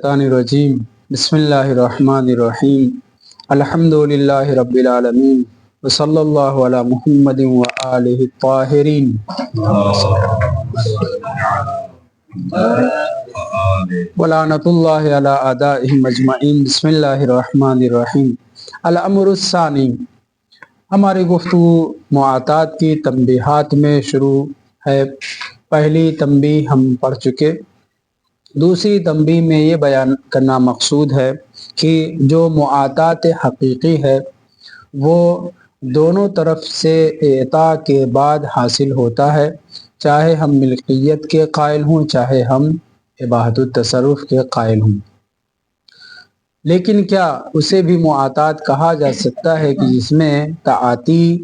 الرجیم بسم اللہ الرحمن الرحیم الحمدللہ رب العالمین وصلی اللہ علی محمد وآلہ الطاہرین ولعنۃ اللہ علی اعدائہم اجمعین۔ بسم اللہ الرحمن الرحیم۔ الامر الثانی، ہماری گفتگو معاطات کی تنبیہات میں شروع ہے۔ پہلی تنبیہ ہم پڑھ چکے۔ دوسری تنبیہ میں یہ بیان کرنا مقصود ہے کہ جو معاطات حقیقی ہے وہ دونوں طرف سے اعطاء کے بعد حاصل ہوتا ہے، چاہے ہم ملکیت کے قائل ہوں چاہے ہم اباحت التصرف کے قائل ہوں۔ لیکن کیا اسے بھی معاطات کہا جا سکتا ہے کہ جس میں تعاطی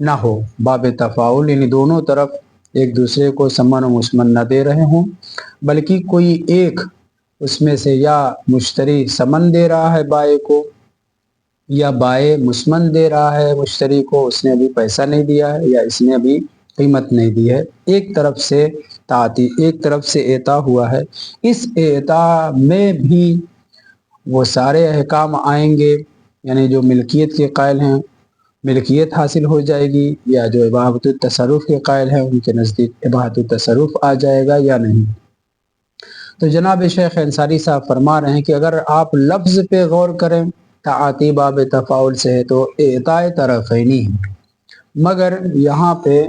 نہ ہو، باب تفاعل، یعنی دونوں طرف ایک دوسرے کو ثمن و مسمن نہ دے رہے ہوں، بلکہ کوئی ایک اس میں سے یا مشتری ثمن دے رہا ہے بائع کو، یا بائع مسمن دے رہا ہے مشتری کو، اس نے ابھی پیسہ نہیں دیا ہے یا اس نے ابھی قیمت نہیں دی ہے، ایک طرف سے تعاطی، ایک طرف سے اعطاء ہوا ہے۔ اس اعطاء میں بھی وہ سارے احکام آئیں گے، یعنی جو ملکیت کے قائل ہیں ملکیت حاصل ہو جائے گی، یا جو اباحت التصرف کے قائل ہیں ان کے نزدیک اباحت التصرف آ جائے گا یا نہیں۔ تو جناب شیخ انصاری صاحب فرما رہے ہیں کہ اگر آپ لفظ پہ غور کریں، تعاطی باب تفاعل سے ہے تو اعطاء طرفینی ہے، مگر یہاں پہ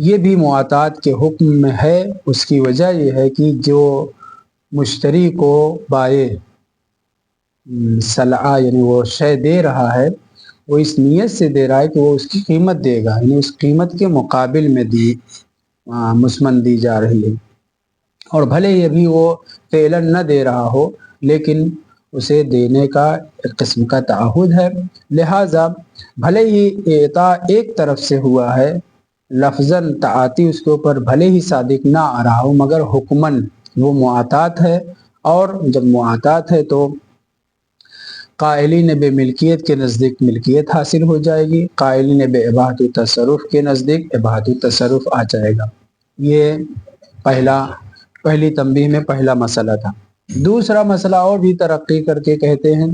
یہ بھی معاطات کے حکم میں ہے۔ اس کی وجہ یہ ہے کہ جو مشتری کو بائع سلعہ یعنی وہ شے دے رہا ہے، وہ اس نیت سے دے رہا ہے کہ وہ اس کی قیمت دے گا، یعنی اس قیمت کے مقابل میں مسمن دی جا رہی ہے، اور بھلے یہ بھی وہ فعلاً نہ دے رہا ہو لیکن اسے دینے کا ایک قسم کا تعہد ہے، لہٰذا بھلے ہی اعطاء ایک طرف سے ہوا ہے، لفظاً تعاطی اس کے اوپر بھلے ہی صادق نہ آ رہا ہو، مگر حکماً وہ معاطات ہے، اور جب معاطات ہے تو قائلین بے ملکیت کے نزدیک ملکیت حاصل ہو جائے گی، قائلین بے اباحت التصرف کے نزدیک اباحت التصرف آ جائے گا۔ یہ پہلی تنبیہ میں پہلا مسئلہ تھا۔ دوسرا مسئلہ اور بھی ترقی کر کے کہتے ہیں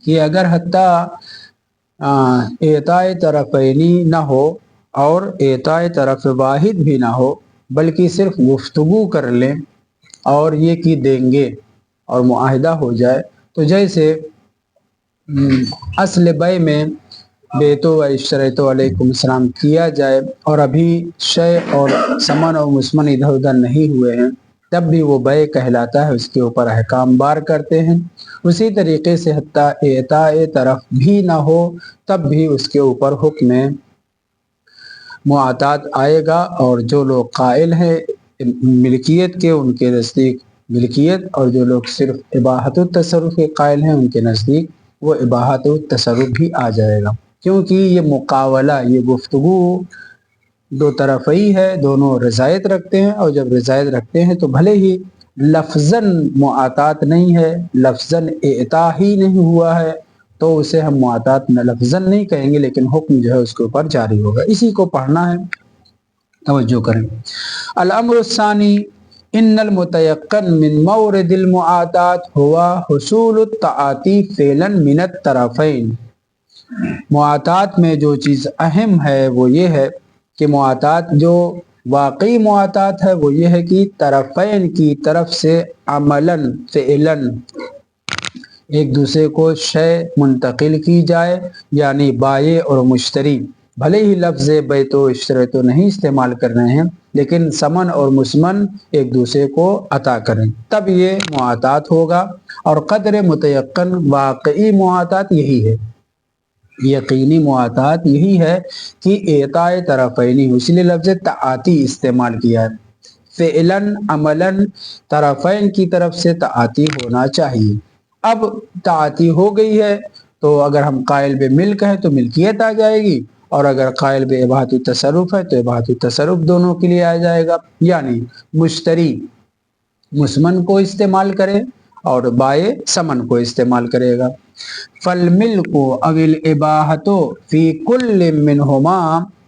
کہ اگر حتیٰ اعطاء طرفینی نہ ہو اور اعطاء طرف واحد بھی نہ ہو، بلکہ صرف گفتگو کر لیں اور یہ کہ دیں گے اور معاہدہ ہو جائے، تو جیسے اصل بیع میں بیعتو و اشتریتو علیکم السلام کیا جائے اور ابھی شے اور ثمن اور مسمن ادھر ادھر نہیں ہوئے ہیں، تب بھی وہ بیع کہلاتا ہے، اس کے اوپر احکام بار کرتے ہیں۔ اسی طریقے سے حتیٰ اعطاء طرف بھی نہ ہو تب بھی اس کے اوپر حکم معاطات آئے گا، اور جو لوگ قائل ہیں ملکیت کے ان کے نزدیک ملکیت، اور جو لوگ صرف اباحت التصرف کے قائل ہیں ان کے نزدیک وہ اباحت التصرف بھی آ جائے گا، کیونکہ یہ مقاولہ، یہ گفتگو دو طرفی ہے، دونوں رضایت رکھتے ہیں، اور جب رضایت رکھتے ہیں تو بھلے ہی لفظاً معاطات نہیں ہے، لفظاً اعطاء ہی نہیں ہوا ہے، تو اسے ہم معاطات لفظاً نہیں کہیں گے، لیکن حکم جو ہے اس کے اوپر جاری ہوگا۔ اسی کو پڑھنا ہے، توجہ کریں۔ الامر الثانی، ان المتيقن من مورد المعاطات ہوا حصول التعاطی فعلا من الطرفین۔ معاطات میں جو چیز اہم ہے وہ یہ ہے کہ معاطات جو واقعی معاطات ہے وہ یہ ہے کہ طرفین کی طرف سے عملاً فعلاً ایک دوسرے کو شے منتقل کی جائے، یعنی بائع اور مشتری بھلے ہی لفظ بیعتو اشتریتو نہیں استعمال کر رہے ہیں لیکن ثمن اور مسمن ایک دوسرے کو عطا کریں، تب یہ معاطات ہوگا۔ اور قدر متیقن واقعی معاطات یہی ہے، یقینی معاطات یہی ہے کہ اعطاء طرفینی، اسی لیے لفظ تعاطی استعمال کیا ہے، فعلاً عملاً طرفین کی طرف سے تعاطی ہونا چاہیے۔ اب تعاطی ہو گئی ہے تو اگر ہم قائل بے ملک ہیں تو ملکیت آ جائے گی، اور اگر قائل بے اباحت التصرف ہے تو اباحت التصرف دونوں کے لیے آ جائے گا، یعنی مشتری مسمن کو استعمال کرے اور بائع ثمن کو استعمال کرے گا۔ فالملک او الاباحۃ فی کل منہما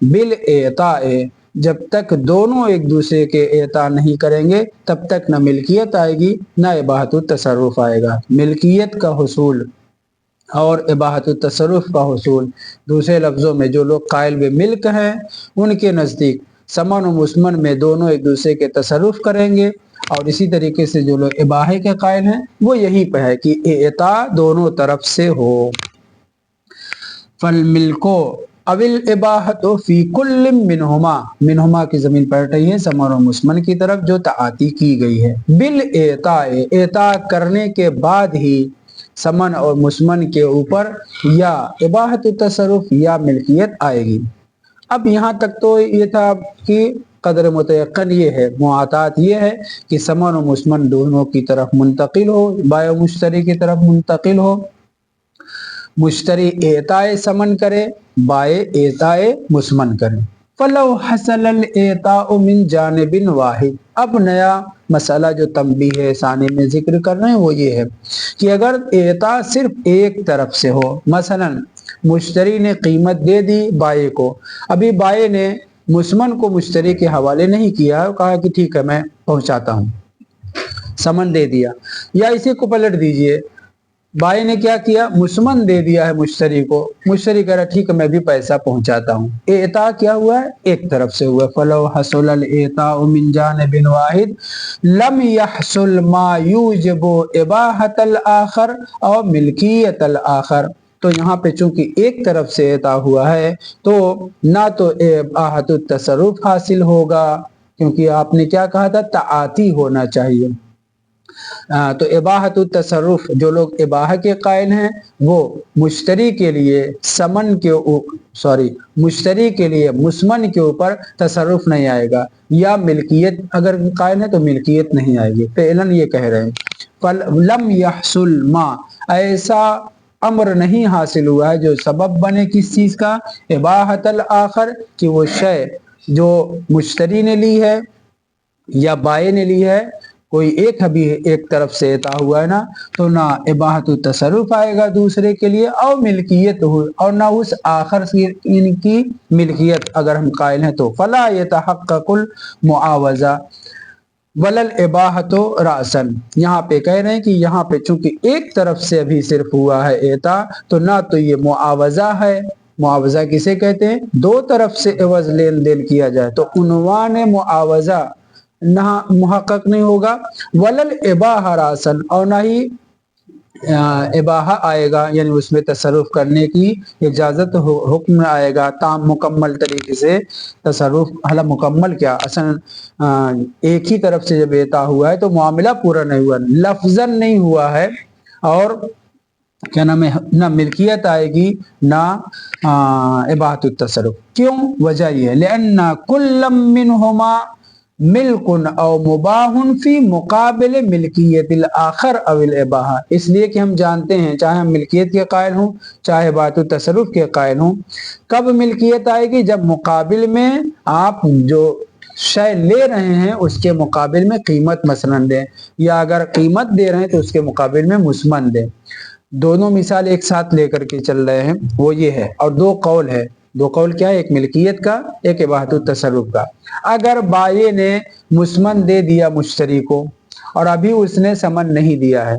بالاعطاء جب تک دونوں ایک دوسرے کے اطاع نہیں کریں گے تب تک نہ ملکیت آئے گی نہ اباحت التصرف آئے گا۔ ملکیت کا حصول اور اباحت التصرف کا حصول، دوسرے لفظوں میں جو لوگ قائل بے ملک ہیں ان کے نزدیک ثمن و مسمن میں دونوں ایک دوسرے کے تصرف کریں گے، اور اسی طریقے سے جو لوگ اباحے کے قائل ہیں وہ یہی پہ ہے کہ اطاع دونوں طرف سے ہو۔ فالملکو اول اباحت فی کل منہما کی زمین پلٹ رہی ہے ثمن و مسمن کی طرف جو تعاطی کی گئی ہے، بالاطاع اطاع کرنے کے بعد ہی ثمن اور مسمن کے اوپر یا اباحت التصرف یا ملکیت آئے گی۔ اب یہاں تک تو یہ تھا کہ قدر متیقن یہ ہے، معاطات یہ ہے کہ ثمن و مسمن دونوں کی طرف منتقل ہو، بائع و مشتری کی طرف منتقل ہو، مشتری اعطاء ثمن کرے، بائع اعطاء مسمن کرے۔ فلو حصل الاعطاء من جانب واحد، اب نیا مسئلہ جو تنبیہ ثانی میں ذکر کر رہے ہیں وہ یہ ہے کہ اگر اعطاء صرف ایک طرف سے ہو، مثلا مشتری نے قیمت دے دی بائع کو، ابھی بائع نے مسمن کو مشتری کے حوالے نہیں کیا، کہا کہ ٹھیک ہے میں پہنچاتا ہوں، ثمن دے دیا، یا اسی کو پلٹ دیجئے، بائع نے کیا کیا، مسمن دے دیا ہے مشتری کو، مشتری کہہ رہا ٹھیک ہے میں بھی پیسہ پہنچاتا ہوں، اعطاء کیا ہوا ہے، ایک طرف سے ہوا۔ فلو حصل الاعطاء من جانب واحد لم يحصل ما يوجب اباحت الاخر او ملکیت الاخر، تو یہاں پہ چونکہ ایک طرف سے اعطاء ہوا ہے تو نہ تو اباحت التصرف حاصل ہوگا، کیونکہ آپ نے کیا کہا تھا، تعاطی ہونا چاہیے، تو اباحت التصرف جو لوگ اباحہ کے قائل ہیں وہ مشتری کے لیے مشتری کے لیے مسمن کے اوپر تصرف نہیں آئے گا، یا ملکیت اگر قائل ہے تو ملکیت نہیں آئے گی، فعلاً یہ کہہ رہے ہیں لم يحصل ما، ایسا امر نہیں حاصل ہوا ہے جو سبب بنے کس چیز کا، اباحت الاخر، کہ وہ شے جو مشتری نے لی ہے یا بائع نے لی ہے، کوئی ایک طرف سے اعطاء ہوا ہے نا، تو نہ اباحت التصرف آئے گا دوسرے کے لیے، اور ملکیت ہو، اور نہ اس آخر ان کی ملکیت اگر ہم قائل ہیں تو فلا يتحقق المعاوضہ ولا الاباحۃ رأسا، یہاں پہ کہہ رہے ہیں کہ یہاں پہ چونکہ ایک طرف سے ابھی صرف ہوا ہے اعطاء، تو نہ تو یہ معاوضہ ہے، معاوضہ کسے کہتے ہیں، دو طرف سے عوض لین دین کیا جائے تو عنوان معاوضہ نہ محقق نہیں ہوگا، ولل اباحہ راسن، اور نہ ہی اباحہ آئے گا، یعنی اس میں تصرف کرنے کی اجازت حکم آئے گا، تام مکمل طریقے سے تصرف، حالا مکمل کیا، اصلا ایک ہی طرف سے جب اعطاء ہوا ہے تو معاملہ پورا نہیں ہوا، لفظاً نہیں ہوا ہے، اور کیا نام ہے، نہ ملکیت آئے گی نہ اباحت التصرف۔ کیوں؟ وجہ یہ ہے لأن کل منہما ملک او مباح فی مقابل ملکیت الاخر او الاباحہ، اس لیے کہ ہم جانتے ہیں چاہے ہم ملکیت کے قائل ہوں چاہے اباحت التصرف کے قائل ہوں، کب ملکیت آئے گی، جب مقابل میں آپ جو شے لے رہے ہیں اس کے مقابل میں قیمت مثلا دیں، یا اگر قیمت دے رہے ہیں تو اس کے مقابل میں مسمن دیں۔ دونوں مثال ایک ساتھ لے کر کے چل رہے ہیں، وہ یہ ہے، اور دو قول ہے، دو قول کیا ہے، ایک ملکیت کا ایک اباحت التصرف کا۔ اگر بائع نے مسمن دے دیا مشتری کو اور ابھی اس نے ثمن نہیں دیا ہے،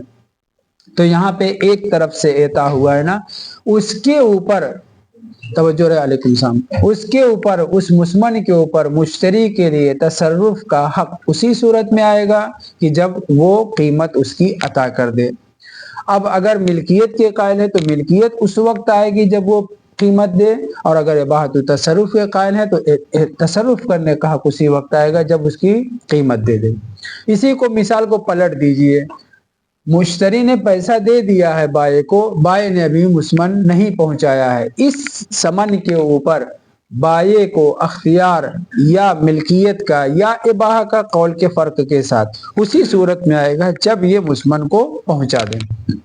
تو یہاں پہ ایک طرف سے اعطاء ہوا ہے نا، اس کے اوپر توجہ رہے، علیکم السلام، اس کے اوپر، اس مسمن کے اوپر مشتری کے لیے تصرف کا حق اسی صورت میں آئے گا کہ جب وہ قیمت اس کی عطا کر دے۔ اب اگر ملکیت کے قائل ہے تو ملکیت اس وقت آئے گی جب وہ قیمت دے، اور اگر اباحت التصرف کے قائل ہے تو تصرف کرنے کا حق اسی وقت آئے گا جب اس کی قیمت دے دے۔ اسی کو مثال کو پلٹ دیجئے، مشتری نے پیسہ دے دیا ہے بائع کو، بائع نے ابھی مسمن نہیں پہنچایا ہے، اس ثمن کے اوپر بائع کو اختیار یا ملکیت کا یا اباحہ کا قول کے فرق کے ساتھ اسی صورت میں آئے گا جب یہ مسمن کو پہنچا دیں۔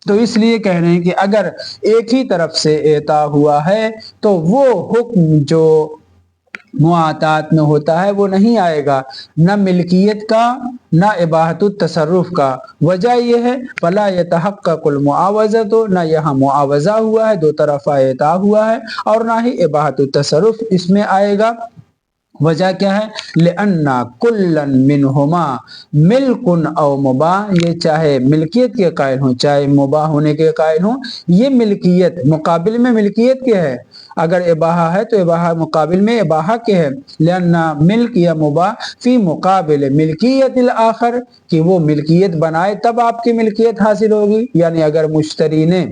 تو اس لیے کہہ رہے ہیں کہ اگر ایک ہی طرف سے اعطاء ہوا ہے تو وہ حکم جو معاطات میں ہوتا ہے وہ نہیں آئے گا، نہ ملکیت کا نہ اباحت التصرف کا۔ وجہ یہ ہے فلا يتحقق المعاوضہ، تو نہ یہاں معاوضہ ہوا ہے، دو طرفہ اعطاء ہوا ہے، اور نہ ہی اباحت التصرف اس میں آئے گا۔ वजह क्या है? लिअन्ना कुल्लन मिनहुमा मिल्कुन औ मुबाह, ये चाहे मिल्कियत के कायल हों चाहे मुबाह होने के कायल हों, ये मिल्कियत मुकाबिल में मिल्कियत के है। अगर इबाहा है तो इबाहा मुकाबिल में इबाहा के है। लिअन्ना मिल्क या मुबाह फी मुकाबिल मिल्कियतिल आखर, कि वो मिल्कियत बनाए तब आपकी मिल्कियत हासिल होगी। यानी अगर मुश्तरी ने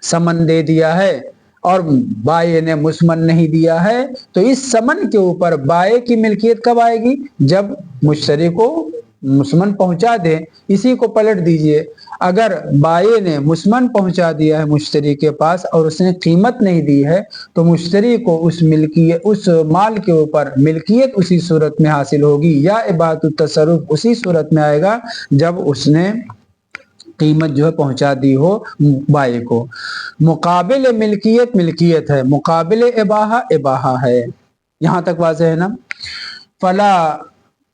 समन दे दिया है और बाये ने मुसमन नहीं दिया है, तो इस समन के ऊपर बाये की मिल्कियत कब आएगी? जब मुश्तरी को मुसमन पहुंचा दे। इसी को पलट दीजिए, अगर बाये ने मुसमन पहुंचा दिया है मुश्तरी के पास और उसने कीमत नहीं दी है, तो मुश्तरी को उस माल के ऊपर मिल्कियत उसी सूरत में हासिल होगी, या इबाहतुत तसर्रुफ उसी सूरत में आएगा जब उसने कीमत जो है पहुंचा दी हो बाये को। मुकाबिल मिल्कियत मिल्कियत है, मुकाबिल इबाहा इबाहा है। यहां तक वाज़ेह है ना? फला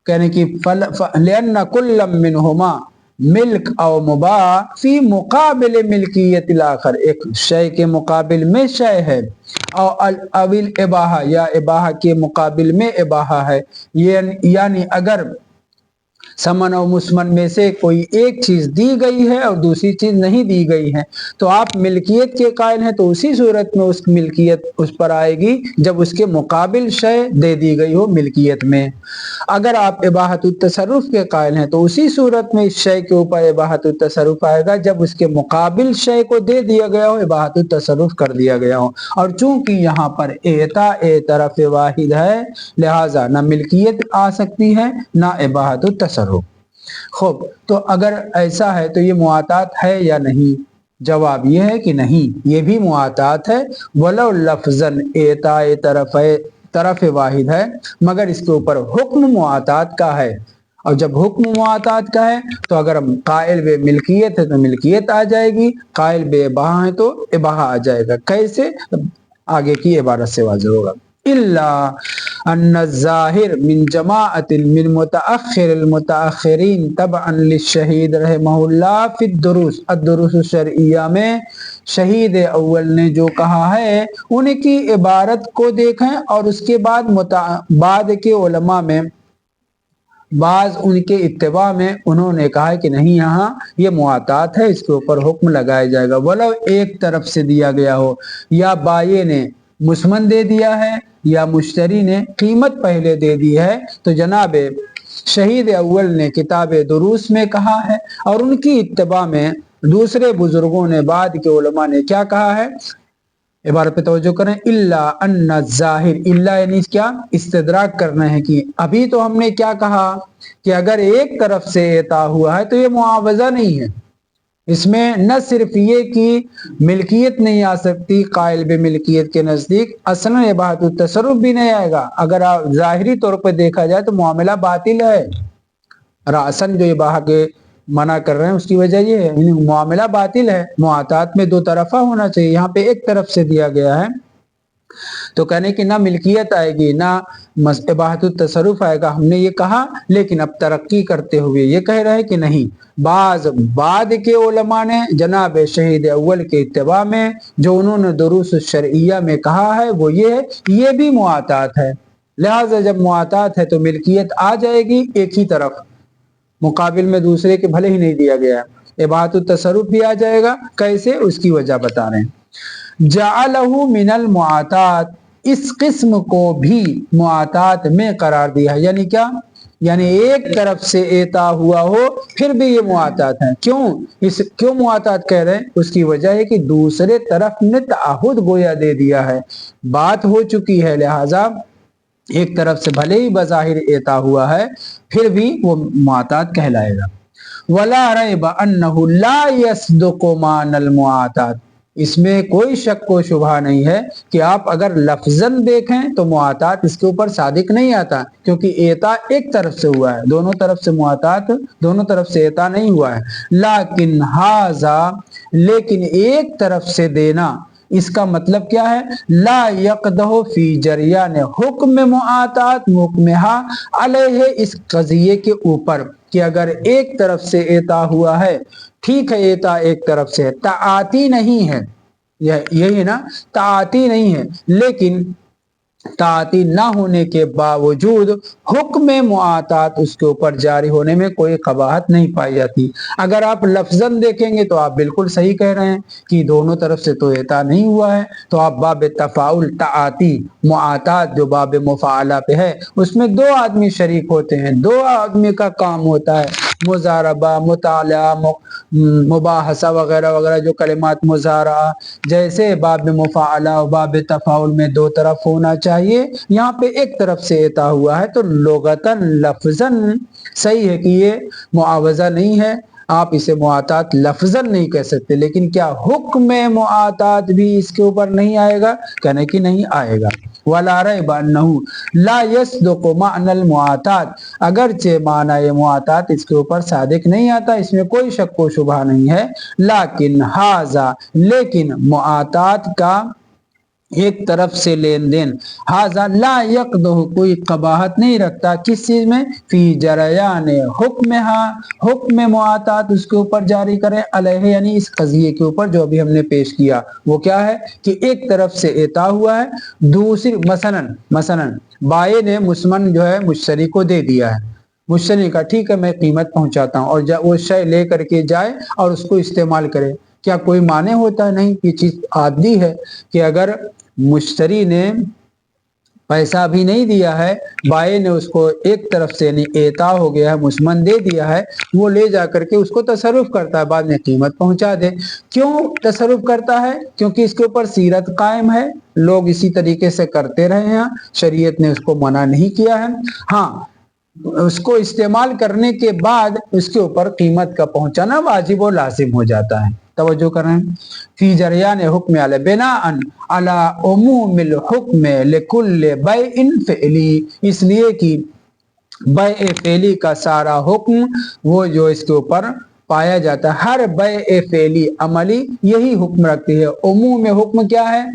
कहने की लिअन्ना कुल्लम मिनहुमा मिल्क औ मुबाह फी मुकाबिल मिल्कियतिल आखर, एक शय के मुकाबिल में शय है, और अविल इबाहा या इबाहा के मुकाबिल में इबाहा है। यानी अगर समन और मुसमन में से कोई एक चीज दी गई है और दूसरी चीज नहीं दी गई है, तो आप मिल्कियत के कायल हैं तो उसी सूरत में उस मिल्कियत उस पर आएगी जब उसके मुकाबिल शय दे दी गई हो मिल्कियत में। अगर आप इबाहतुत तसर्रुफ के कायल हैं तो उसी सूरत में इस शय के ऊपर इबाहतुत तसर्रुफ आएगा जब उसके मुकाबिल शय को दे दिया गया हो, इबाहतुत तसर्रुफ कर दिया गया हो। और चूंकि यहाँ पर एता ए तरफ वाहिद है, लिहाजा ना मिल्कियत आ सकती है ना इबाहतुत तसर्रुफ। खूब, तो अगर ऐसा है तो ये मुआतात है या नहीं? जवाब ये है कि नहीं, ये भी मुआतात है। वलो लफ्जन एताए तरफ वाहिद है, मगर इसके ऊपर हुक्म मुआतात का है। और जब हुक्म मुआतात का है तो अगर हम कायल बे मिल्कियत है तो मिल्कियत आ जाएगी, कायल बे इबाहा है तो इबाहा आ जाएगा। कैसे? आगे की इबारत से वाज़ेह होगा। इल्ला अन्न ज़ाहिर मिन जमाअतिल मिन मुतअख्खिरिल मुतअख्खिरीन तबअन लिश्शहीद रहमहुल्लाह फिद दुरूस अद-दुरूस शरइया में शहीद अव्वल ने जो कहा है उनकी इबारत को देखें, और उसके बाद के उलमा में बाज उनके इत्तिबा में उन्होंने कहा है कि नहीं, यहाँ ये मुआतात है, इसके ऊपर हुक्म लगाया जाएगा। वलो एक तरफ से दिया गया हो, या बाये ने मुसमन दे दिया है या मुश्तरी ने कीमत पहले दे दी है, तो जनाबे शहीद अव्वल ने किताब दुरूस में कहा है, और उनकी इत्तिबा में दूसरे बुजुर्गों ने बाद के उलमा ने क्या कहा है? इबारत पे तवज्जो करें। इल्ला अन्ना ज़ाहिर, इल्ला यानी क्या? इस्तिदराक करना है कि अभी तो हमने क्या कहा कि अगर एक तरफ से एता हुआ है तो ये मुआवजा नहीं है। इसमें न सिर्फ ये कि मिल्कियत नहीं आ सकती कायल बे मिल्कियत के नजदीक, असलन इबाहतुत तसर्रुफ भी नहीं आएगा। अगर आप ज़ाहिरी तौर पर देखा जाए तो मामला बातिल है। रासन जो इबाहा के मना कर रहे हैं उसकी वजह ये है, मामला बातिल है। मुआतात में दो तरफा होना चाहिए, यहाँ पे एक तरफ से दिया गया है, तो कहने की ना मिल्कियत आएगी ना इबाहतुत तसर्रुफ आएगा, हमने ये कहा। लेकिन अब तरक्की करते हुए ये कह रहे हैं कि नहीं, बाद के उलमा ने जनाब शहीद अव्वल के इत्तिबा में जो उन्होंने दुरूस शरइया में कहा है वो ये है, ये भी मुआतात है। लिहाजा जब मुआतात है तो मिल्कियत आ जाएगी एक ही तरफ, मुकाबिल में दूसरे के भले ही नहीं दिया गया, इबाहतुत तसर्रुफ भी आ जाएगा। कैसे? उसकी वजह बता रहे हैं। जाअलहु मिनल मुआतात, इस किस्म को भी मुआतात में करार दिया है। यानी क्या? यानी एक तरफ से एता हुआ हो फिर भी ये मुआतात है। क्यों मुआतात कह रहे हैं? उसकी वजह है कि दूसरे तरफ ने ताहुद गोया दे दिया है, बात हो चुकी है, लिहाजा एक तरफ से भले ही बज़ाहिर एता हुआ है फिर भी वो मुआतात कहलाएगा। वला रैब अन्नहु ला यस्दुकु मानल मुआतात, इसमें कोई शक व शुबहा नहीं है कि आप अगर लफ्जन देखें तो मुआतात इसके ऊपर सादिक नहीं आता, क्योंकि एता एक तरफ से हुआ है, दोनों तरफ से मुआतात, दोनों तरफ से एता नहीं हुआ है। लाकिन हाजा, लेकिन एक तरफ से देना, इसका मतलब क्या है? ला यक़दहु फी जरियान हुक्म मुआतात मुकमहा अलैहि, इस कज़िये के ऊपर कि अगर एक तरफ से एता हुआ है, ठीक है, एता एक तरफ से है, ताआती नहीं है, यही ना, ताआती नहीं है, लेकिन ताती ना होने के बावजूद हुक्म मुआतात उसके ऊपर जारी होने में कोई कबाहत नहीं पाई जाती। अगर आप लफ्ज़न देखेंगे तो आप बिल्कुल सही कह रहे हैं कि दोनों तरफ से तो एता नहीं हुआ है, तो आप बाब तफाउल ताती मुआतात जो बाब मुफाला पे है उसमें दो आदमी शरीक होते हैं, दो आदमी का काम होता है। मुजारबा, मुताला, मुबाहसा वगैरह वगैरह जो कलिमात मुजारा, जैसे बाब मुफाला और बाब तफाउल में दो तरफ होना चाहिए, यहाँ पे एक तरफ से एता हुआ है, तो लुगतन लफ्जन सही है कि ये मुआवजा नहीं है, आप इसे मुआतात लफ्जन नहीं कह सकते। लेकिन क्या हुक्म मुआतात भी इसके ऊपर नहीं आएगा? कहने की नहीं आएगा। वला रैब अन्नहु ला यस्दुकु मानल मुआतात, अगरचे माना ये मुआतात इसके ऊपर सादिक नहीं आता, इसमें कोई शक व शुबहा नहीं है। लाकिन हाजा, लेकिन मुआतात का एक तरफ से लेन देन, हाजा ला यक़दहु कोई कबाहत नहीं रखता, किस चीज में? फी जरयान हुक्महा, हुक्म मुआतात उसके ऊपर जारी करें, अलैहि यानी इस कज़िये के ऊपर जो अभी हमने पेश किया। वो क्या है कि एक तरफ से एता हुआ है, दूसरी मसलन बाये ने मुस्मन जो है मुश्तरी को दे दिया है, मुश्तरी का ठीक है मैं कीमत पहुंचाता हूँ, और वो शय ले करके जाए और उसको इस्तेमाल करे, क्या कोई माने होता है? नहीं। ये चीज आदि है कि अगर मुश्तरी ने पैसा भी नहीं दिया है, बाये ने उसको एक तरफ से यानी एता हो गया है, मुस्मन दे दिया है, वो ले जा करके उसको तसरुफ करता है, बाद में कीमत पहुंचा दे। क्यों तसरुफ करता है? क्योंकि इसके ऊपर सीरत कायम है, लोग इसी तरीके से करते रहे हैं, शरीयत ने उसको मना नहीं किया है। हाँ, उसको इस्तेमाल करने के बाद उसके ऊपर कीमत का पहुंचाना वाजिब और लाजिम हो जाता है। तवज्जो कर रहे हैं। फी जरियान हुक्म अला बिनाअन अला उमूमिल हुक्म लिकुल्ल बैइन फ़िअली, इसलिए कि बै फ़ेली का सारा हुक्म वो जो इसके ऊपर पाया जाता है, हर बै फ़ेली अमली यही हुक्म रखती है। उमूम हुक्म क्या है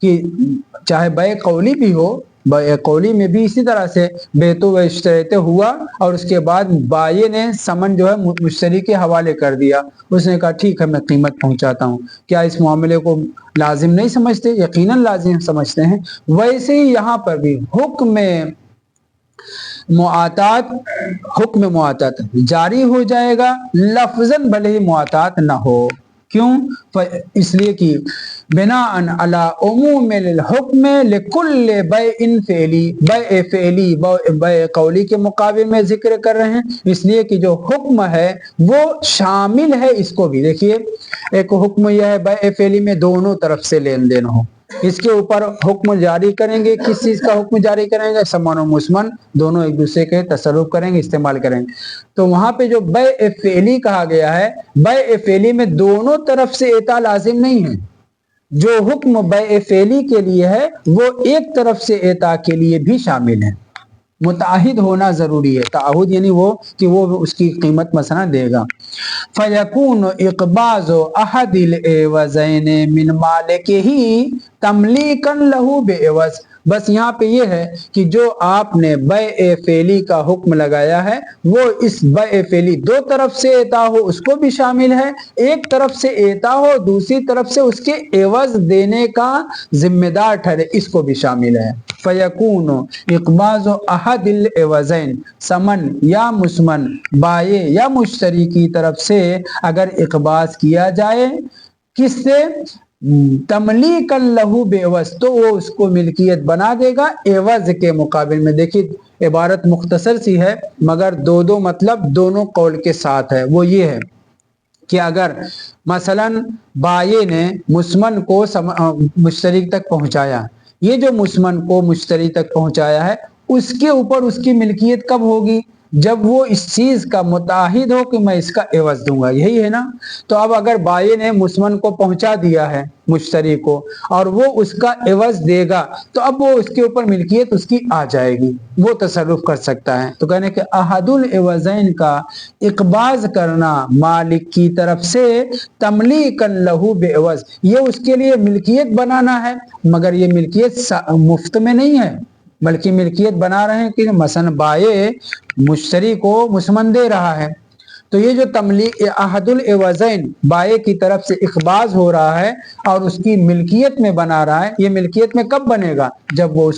कि चाहे बै कौली भी हो, कौली में भी इसी तरह से बेतो व इश्तरते हुआ और उसके बाद बाये ने समन जो है मुश्तरी के हवाले कर दिया, उसने कहा ठीक है मैं कीमत पहुंचाता हूँ, क्या इस मामले को लाजिम नहीं समझते? यकीनन लाजिम समझते हैं। वैसे ही यहाँ पर भी हुक्म मुआतात जारी हो जाएगा, लफ्जन भले ही मुआतात ना हो। क्यों? इसलिए कि बिनाअन अला उमूमिल हुक्म लिकुल्ल बैइन फ़िअली, बै फ़िअली बै कौली के मुकाबिल में जिक्र कर रहे हैं, इसलिए कि जो हुक्म है वो शामिल है इसको भी। देखिए एक हुक्म यह है बै फ़िअली में दोनों तरफ से लेन देन हो, इसके ऊपर हुक्म जारी करेंगे। किस चीज का हुक्म जारी करेंगे? समन और मुस्मन दोनों एक दूसरे के तसर्रुफ करेंगे, इस्तेमाल करेंगे। तो वहां पे जो बै फ़ेली कहा गया है, बै फ़ेली में दोनों तरफ से एता लाजिम नहीं है। जो हुक्म बै फ़ेली के लिए है वो एक तरफ से एता के लिए भी शामिल है। मुताहिद होना जरूरी है। ताहुद यानी वो कि वो उसकी कीमत मसला देगा। फयकून इक़बाज़ अहदिल एवज़ैन मिन मालिकिही तमलीकन लहू बेएवज़, बस यहाँ पे ये है कि जो आपने बै फ़ेली का हुक्म लगाया है वो इस बै फ़ेली दो तरफ से एता हो उसको भी शामिल है, एक तरफ से एता हो दूसरी तरफ से उसके एवज देने का जिम्मेदार ठहरे इसको भी शामिल है। फयकून इक़बाज़ अहदिल एवज़ैन, समन या मुस्मन बाये या मुश्तरी की तरफ से अगर इक़बाज़ किया जाए किससे? तमलीकन लहू बेवज, तो वो उसको मिल्कियत बना देगा एवज के मुकाबिल में। देखिए इबारत मुख्तसर सी है मगर दो मतलब दोनों कौल के साथ है। वो ये है कि अगर मसलन बाये ने मुस्मन को मुश्तरी तक पहुंचाया, ये जो मुस्मन को मुश्तरी तक पहुंचाया है उसके ऊपर उसकी मिल्कियत कब होगी? जब वो इस चीज का मुताहिद हो कि मैं इसका एवज दूंगा, यही है ना। तो अब अगर बाये ने मुस्मन को पहुंचा दिया है मुश्तरी को और वो उसका एवज देगा तो अब वो उसके ऊपर मिल्कियत उसकी आ जाएगी, वो तसर्रुफ कर सकता है। तो कहने के अहदुल एवज़ैन का इक़बाज़ करना मालिक की तरफ से तमलीकन लहू बेएवज, ये उसके लिए मिल्कियत बनाना है, मगर ये मिल्कियत मुफ्त में नहीं है बल्कि मिल्कियत बना रहे हैं कि मसलन बाये मुश्तरी को मुस्मन दे रहा है تو یہ جو تملیک احدل عوضین بائے کی طرف سے اخباز ہو رہا ہے اور اس کی ملکیت میں بنا رہا ہے، یہ ملکیت میں کب بنے گا؟ جب وہ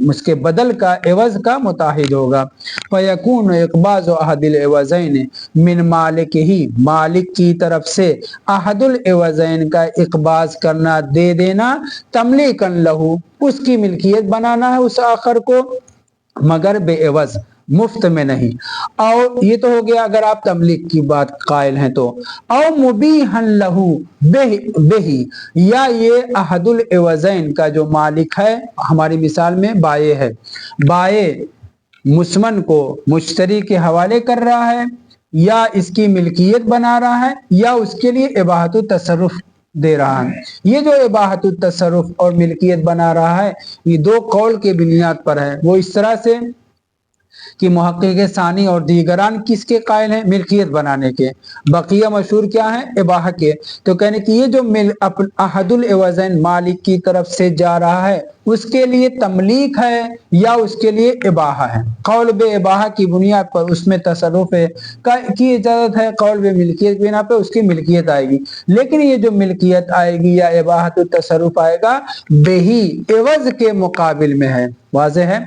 اس کے بدل کا عوض کا متحد ہوگا۔ فَيَكُونُ إِقْبَاضُ أَحَدِ الْعِوَضَيْنِ مِنْ مَالِكِهِ، مالک کی طرف سے احد العوضین کا اقباض کرنا، دے دینا، تملیکن لہو، اس کی ملکیت بنانا ہے اس آخر کو، مگر بے عوض، مفت میں نہیں۔ اور یہ تو ہو گیا اگر آپ تملیک کی بات قائل ہیں تو، او مبیحن لہو بہی، یا یہ احد العوضین کا جو مالک ہے، ہماری مثال میں بائے ہے، بائے مسمن کو مشتری کے حوالے کر رہا ہے، یا اس کی ملکیت بنا رہا ہے، یا اس کے لیے اباحت التصرف دے رہا ہے۔ یہ جو اباحت التصرف اور ملکیت بنا رہا ہے، یہ دو قول کے بنیاد پر ہے۔ وہ اس طرح سے کہ محقق ثانی اور دیگران کس کے قائل ہیں؟ ملکیت بنانے کے، بقیہ مشہور کیا ہیں؟ اباحہ کے۔ تو کہنے کہ یہ جو احد العوضین مالک کی طرف سے جا رہا ہے، اس کے لیے تملیک ہے یا اس کے لیے اباحہ ہے؟ قول بے اباحہ کی بنیاد پر اس میں تصرف کی اجازت ہے، قول بے ملکیت کی بنا پہ اس کی ملکیت آئے گی، لیکن یہ جو ملکیت آئے گی یا اباحت التصرف آئے گا، بہی عوض کے مقابل میں ہے۔ واضح ہے؟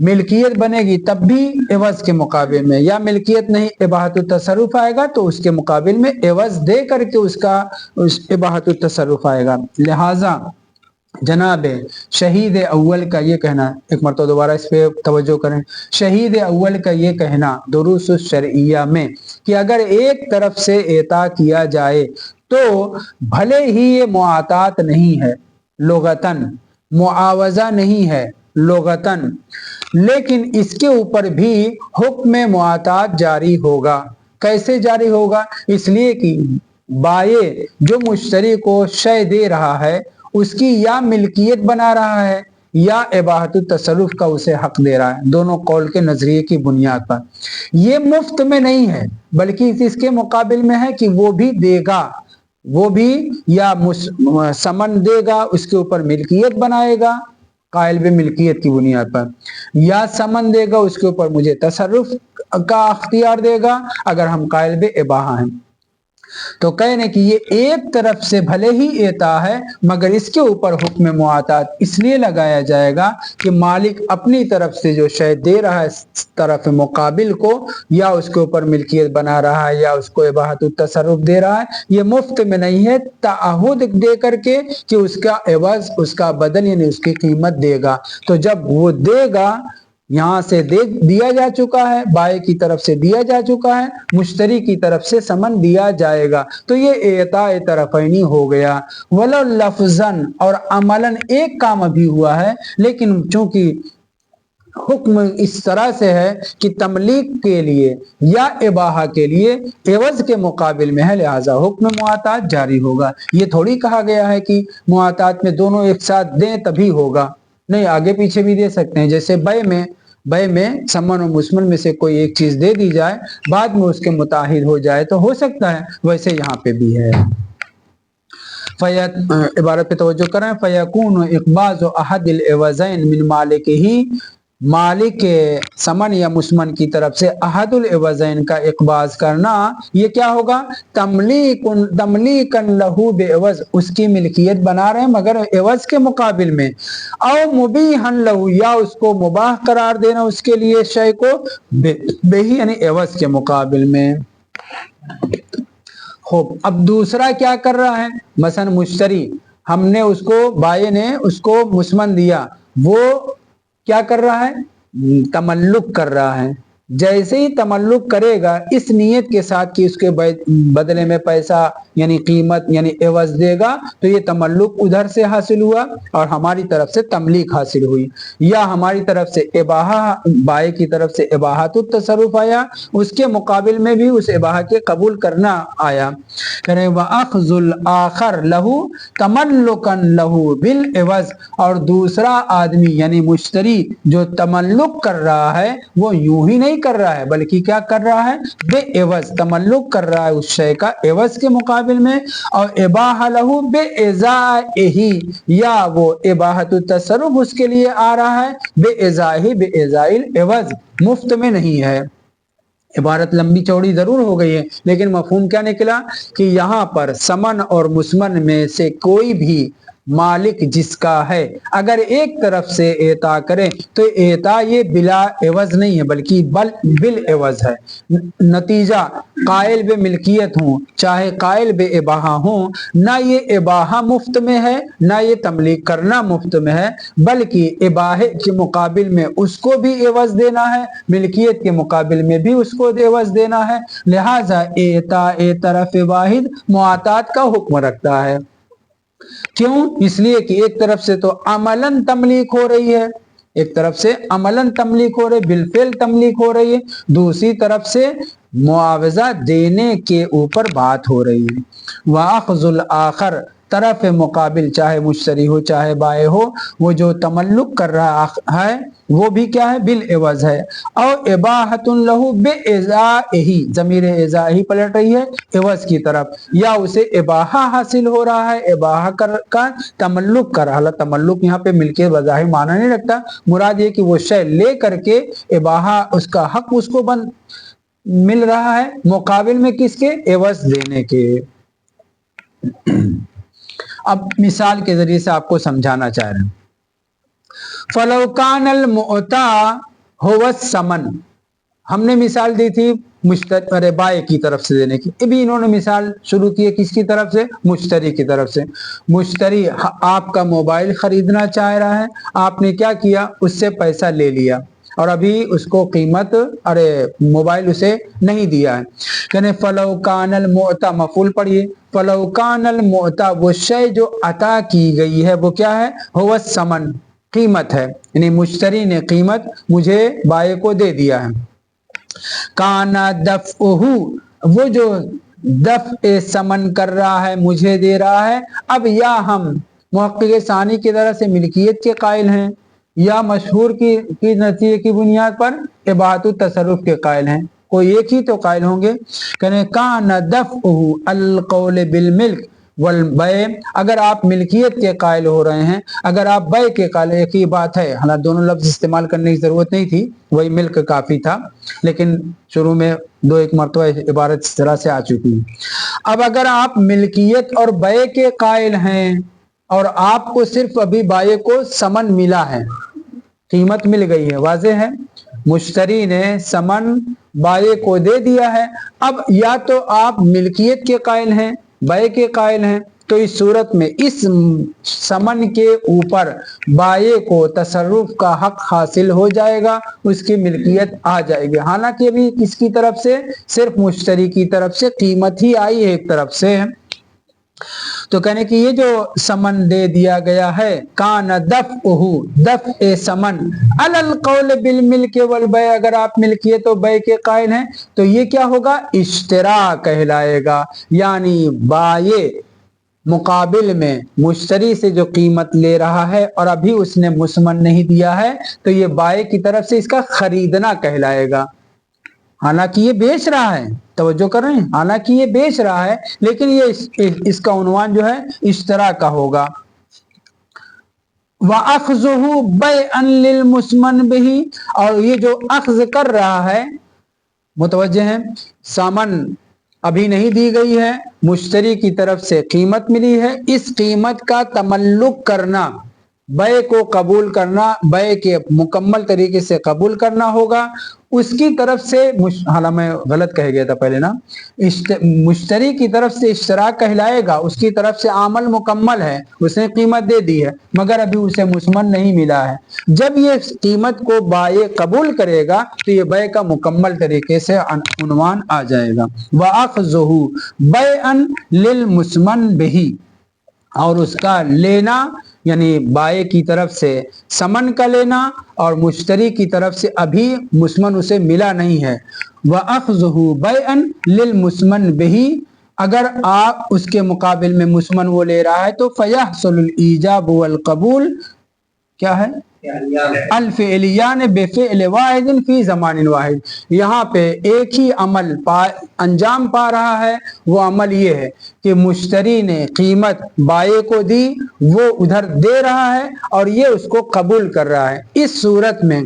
ملکیت بنے گی تب بھی عوض کے مقابل میں، یا ملکیت نہیں اباحت التصرف آئے گا تو اس کے مقابل میں عوض دے کر کے اس اباحت التصرف آئے گا۔ لہٰذا جناب شہید اول کا یہ کہنا، ایک مرتبہ دوبارہ اس پہ توجہ کریں، شہید اول کا یہ کہنا دروس الشرعیہ میں کہ اگر ایک طرف سے اعطا کیا جائے تو بھلے ہی یہ معاطات نہیں ہے لغتاً، معاوضہ نہیں ہے لغتاً، لیکن اس کے اوپر بھی حکم معاطات جاری ہوگا۔ کیسے جاری ہوگا؟ اس لیے کہ بائع جو مشتری کو شے دے رہا ہے، اس کی یا ملکیت بنا رہا ہے یا اباحت التصرف کا اسے حق دے رہا ہے، دونوں قول کے نظریے کی بنیاد پر۔ یہ مفت میں نہیں ہے بلکہ اس کے مقابل میں ہے کہ وہ بھی دے گا، وہ بھی یا سمن دے گا، اس کے اوپر ملکیت بنائے گا قائل بے ملکیت کی بنیاد پر، یا سمن دے گا اس کے اوپر مجھے تصرف کا اختیار دے گا اگر ہم قائل بے اباحہ ہیں۔ تو کہنے کہ یہ ایک طرف سے بھلے ہی اعطا ہے مگر اس کے اوپر حکم معاطات اس لیے لگایا جائے گا کہ مالک اپنی طرف سے جو شے دے رہا ہے طرف مقابل کو، یا اس کے اوپر ملکیت بنا رہا ہے یا اس کو اباحت التصرف دے رہا ہے، یہ مفت میں نہیں ہے، تعہد دے کر کے کہ اس کا عوض، اس کا بدل یعنی اس کی قیمت دے گا۔ تو جب وہ دے گا، یہاں سے دیا جا چکا ہے، بائع کی طرف سے دیا جا چکا ہے، مشتری کی طرف سے سمن دیا جائے گا، تو یہ اعطاء طرفینی ہو گیا۔ ولو لفظاً، اور عملاً ایک کام ابھی ہوا ہے، لیکن چونکہ حکم اس طرح سے ہے کہ تملیک کے لیے یا اباحہ کے لیے عوض کے مقابل میں ہے، لہذا حکم معاطات جاری ہوگا۔ یہ تھوڑی کہا گیا ہے کہ معاطات میں دونوں ایک ساتھ دیں تبھی ہوگا، نہیں، آگے پیچھے بھی دے سکتے ہیں۔ جیسے بے میں سمن و مسمن میں سے کوئی ایک چیز دے دی جائے، بعد میں اس کے متعہد ہو جائے تو ہو سکتا ہے، ویسے یہاں پہ بھی ہے۔ عبارت پہ توجہ کریں، فَيَكُونُ إِقْبَاضُ أَحَدِ الْعِوَضَيْنِ مِنْ مَالِكِهِ، مالک سمن یا مسمن کی طرف سے احد العوضین کا اقباض کرنا، یہ کیا ہوگا؟ تملیکن لہو بعوض، اس کی ملکیت بنا رہے ہیں مگر عوض کے مقابل میں، او مبیحن لہو، یا اس کو مباح قرار دینا اس کے لیے شے کو، بہی یعنی عوض کے مقابل میں۔ خوب، اب دوسرا کیا کر رہا ہے؟ مثلا مشتری، ہم نے اس کو، بائع نے اس کو مسمن دیا، وہ کیا کر رہا ہے؟ تملک کر رہا ہے۔ جیسے ہی تملک کرے گا اس نیت کے ساتھ کہ اس کے بدلے میں پیسہ یعنی قیمت یعنی عوض دے گا، تو یہ تملک ادھر سے حاصل ہوا اور ہماری طرف سے تملیک حاصل ہوئی، یا ہماری طرف سے اباحہ، بائع کی طرف سے اباحت التصرف آیا، اس کے مقابل میں بھی اس اباحہ کے قبول کرنا آیا۔ وَأَخْذُ الْآخَرِ لَهُ تَمَلُّكًا لَهُ بِالْعِوَضِ، اور دوسرا آدمی یعنی مشتری جو تملک کر رہا ہے وہ یوں ہی نہیں کر رہا ہے بلکہ کیا کر رہا ہے؟ بے عوض، تملک کر رہا ہے اس شے کا عوض کے مقابل میں، اور اباحہ لہو بے ازائہی، یا وہ اباحت التصرف اس کے لیے آ رہا ہے بے ازائہی، بے ازائل عوض، مفت میں نہیں ہے۔ इबारत लंबी चौड़ी जरूर हो गई है, लेकिन मफहूम क्या निकला कि यहाँ पर समन और मुसमन में से कोई भी मालिक जिसका है अगर एक तरफ से एता करें तो एता ये बिला एवज नहीं है बल्कि बिल एवज है। नतीजा कायल बे मिल्कियत हूँ चाहे कायल बे इबाहा हूँ, ना ये इबाहा मुफ्त में है ना ये तमलीक करना मुफ्त में है, बल्कि इबाहे के मुकाबिल में उसको भी एवज देना है, मिल्कियत के मुकाबिल में भी उसको एवज देना है। लिहाजा एता ए तरफ वाहिद मुआतात का हुक्म रखता है। क्यों? इसलिए कि एक तरफ से तो अमलन तमलीक हो रही है, एक तरफ से अमलन तमलीक हो रही है, बिलफिल तमलीक हो रही है, दूसरी तरफ से मुआवजा देने के ऊपर बात हो रही है। वाखजुल आखर तरफ मुकाबिल चाहे मुश्तरी हो चाहे बाय हो, वो जो तमल्लुक कर रहा है वो भी क्या है? बिल एवज है। और इबाहतुन लहू बे एज़ाही, ज़मीर एज़ाही पलट रही है एवज की तरफ, या उसे इबाहा हासिल हो रहा है, इबाहा का तमल्लुक कर रहा है। तमल्लुक यहाँ पे मिलके वज़ाहिर माना नहीं रखता, मुराद ये कि वो शय ले करके इबाहा उसका हक उसको मिल रहा है मुकाबिल में किसके? एवज देने के। अब मिसाल के जरिए से आपको समझाना चाह रहे हैं। फलौकानल मुअता हुवा समन, हमने मिसाल दी थी मुश्तरी बाय की तरफ से देने की, अभी इन्होंने मिसाल शुरू की है किसकी तरफ से? मुश्तरी की तरफ से। मुश्तरी आपका मोबाइल खरीदना चाह रहा है, आपने क्या किया? उससे पैसा ले लिया और अभी उसको कीमत मोबाइल उसे नहीं दिया है। कहने फलौकानल मुअता, मफूल पढ़िए, फलौकानल मुअता वो शय जो अता की गई है वो क्या है? हुवा समन, कीमत है, यानी मुश्तरी ने कीमत मुझे बाय को दे दिया है। काना दफ़हु, वो जो दफ़ ए समन कर रहा है मुझे दे रहा है। अब या हम मुहक्किक सानी की तरह से मिल्कियत के कायल हैं या मशहूर की नतीजे की बुनियाद पर इबाहतु तसर्रुफ के कायल हैं, कोई एक ही तो कायल होंगे। कहने काना दफ़हु अल कौल बिल मिल्क वल बय, अगर आप मिल्कियत के कायल हो रहे हैं, अगर आप बय के कायल, एक ही बात है, हालांकि दोनों लफ्ज इस्तेमाल करने की जरूरत नहीं थी, वही मिल्क काफी था, लेकिन शुरू में दो एक मरतबा इबारत इस तरह से आ चुकी है। अब अगर आप मिल्कियत और बय के कायल हैं और आपको सिर्फ अभी बाय को समन मिला है, कीमत मिल गई है, वाज़े है, मुश्तरी ने समन बाय को दे दिया है। अब या तो आप मिल्कियत के कायल हैं, बाय के कायल हैं, तो इस सूरत में इस समन के ऊपर बाये को तसर्रुफ का हक हासिल हो जाएगा, उसकी मिल्कियत आ जाएगी। हालांकि अभी किसकी तरफ से? सिर्फ मुश्तरी की तरफ से कीमत ही आई है एक तरफ से। तो कहने की ये जो समन दे दिया गया है, कान दफ़हु, दफ़ ए समन अलल कौल बिल मिल्क वल बय, अगर आप मिल्कियत तो बय के कायल हैं तो ये क्या होगा? इश्तरा कहलाएगा, यानी बाये मुकाबिल में मुश्तरी से जो कीमत ले रहा है और अभी उसने मुसमन नहीं दिया है, तो ये बाये की तरफ से इसका खरीदना कहलाएगा। हालांकि ये बेच रहा है, तवज्जो कर रहे हैं, हालांकि ये बेच रहा है, लेकिन ये इसका उन्वान जो है इश्तरा का होगा। व अख्ज़ुहु बैअन लिल मुसमन बिही, और ये जो अख्ज़ कर रहा है, मुतवज्जे हैं, सामान अभी नहीं दी गई है, मुश्तरी की तरफ से कीमत मिली है, इस कीमत का तमल्लुक करना, बय को कबूल करना, बय के मुकम्मल तरीके से कबूल करना होगा उसकी तरफ से। हालांकि मैं गलत कह गया था पहले ना, मुश्तरी की तरफ से इश्तरा कहलाएगा, उसकी तरफ से अमल मुकम्मल है, उसने कीमत दे दी है, मगर अभी उसे मुसमन नहीं मिला है। जब ये कीमत को बाये कबूल करेगा तो ये बय का मुकम्मल तरीके से उन्वान आ जाएगा। व अख्ज़ुहु बैअन लिल मुसमन बिही, और उसका लेना यानी बाये की तरफ से समन का लेना और मुश्तरी की तरफ से अभी मुसमन उसे मिला नहीं है। व अख्ज़ुहु बैअन लिल मुसमन बिही, अगर आप उसके मुकाबिल में मुसमन वो ले रहा है तो फयहसुलुल ईजाब वल कबूल, क्या है? अल फ़िअलियान बिफ़िअल वाहिदिन फ़ी ज़मानिन वाहिद, यहाँ पे एक ही अमल अंजाम पा रहा है। वो अमल ये है कि मुश्तरी ने कीमत बाये को दी, वो उधर दे रहा है और ये उसको कबूल कर रहा है। इस सूरत में